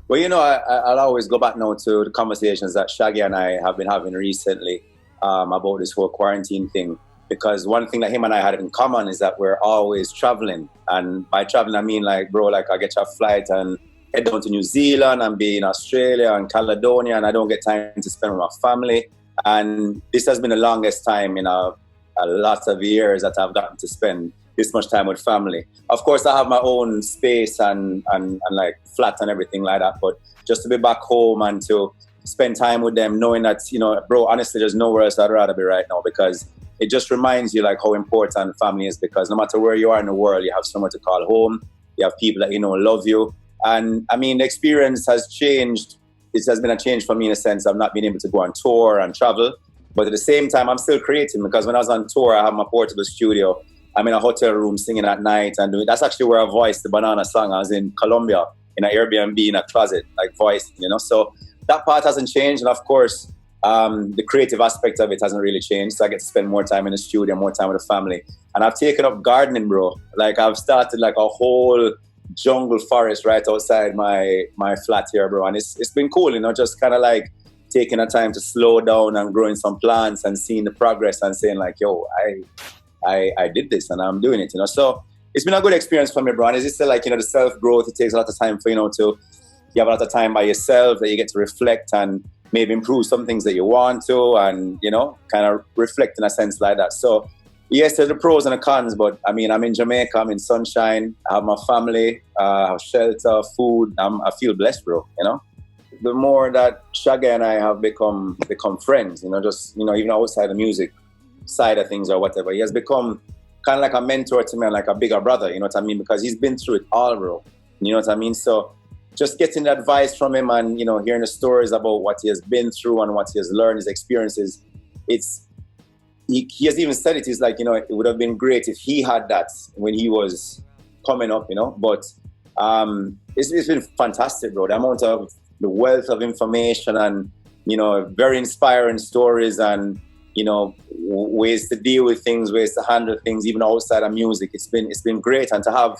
Well, I'll always go back now to the conversations that Shaggy and I have been having recently about this whole quarantine thing. Because one thing that him and I had in common is that we're always traveling. And by traveling, I mean, like, bro, like I get your flight and head down to New Zealand and be in Australia and Caledonia, and I don't get time to spend with my family. And this has been the longest time in a lot of years that I've gotten to spend this much time with family. Of course, I have my own space and like flat and everything like that, but just to be back home and to spend time with them, knowing that, bro, honestly, there's nowhere else I'd rather be right now, because it just reminds you like how important family is, because no matter where you are in the world, you have someone to call home, you have people that love you. And I mean, the experience has changed. It has been a change for me in a sense of not being able to go on tour and travel, but at the same time, I'm still creating, because when I was on tour, I have my portable studio. I'm in a hotel room singing at night and doing. That's actually where I voiced the Banana song. I was in Colombia in an Airbnb in a closet, like voicing, So that part hasn't changed. And of course, the creative aspect of it hasn't really changed. So I get to spend more time in the studio, more time with the family. And I've taken up gardening, bro. Like I've started like a whole jungle forest right outside my flat here, bro. And it's been cool, just kind of like taking a time to slow down and growing some plants and seeing the progress and saying like, yo, I did this and I'm doing it, So it's been a good experience for me, bro. And it's just like, the self-growth, it takes a lot of time for, you have a lot of time by yourself that you get to reflect and maybe improve some things that you want to and, kind of reflect in a sense like that. So yes, there's the pros and the cons, but I mean, I'm in Jamaica, I'm in sunshine, I have my family, I have shelter, food. I feel blessed, bro, The more that Shaggy and I have become friends, just, even outside the music side of things or whatever, he has become kind of like a mentor to me and like a bigger brother, you know what I mean? Because he's been through it all, bro. You know what I mean? So just getting the advice from him and, hearing the stories about what he has been through and what he has learned, his experiences, he has even said it, he's like, it would have been great if he had that when he was coming up, but it's been fantastic, bro. The amount of the wealth of information and, very inspiring stories and, ways to deal with things, ways to handle things, even outside of music. It's been great. And to have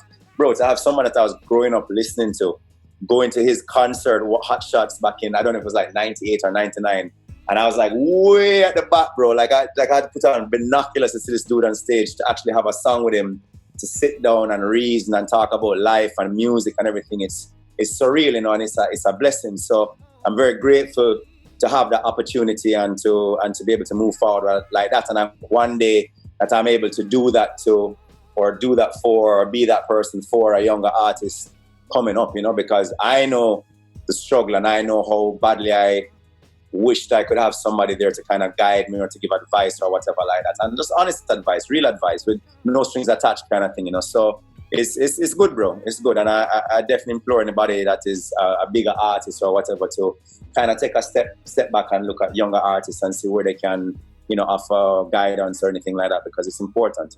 someone that I was growing up listening to, going to his concert, Hot Shots back in, I don't know if it was like 98 or 99. And I was like way at the back, bro. Like I had to put on binoculars to see this dude on stage to actually have a song with him, to sit down and reason and talk about life and music and everything. It's surreal, and it's a blessing. So I'm very grateful to have that opportunity and to be able to move forward like that. And one day that I'm able to do that to, or do that for, or be that person for a younger artist coming up, because I know the struggle and I know how badly I wished I could have somebody there to kind of guide me or to give advice or whatever like that. And just honest advice, real advice with no strings attached kind of thing, So it's good, bro. It's good. And I definitely implore anybody that is a bigger artist or whatever to kind of take a step back and look at younger artists and see where they can, offer guidance or anything like that, because it's important,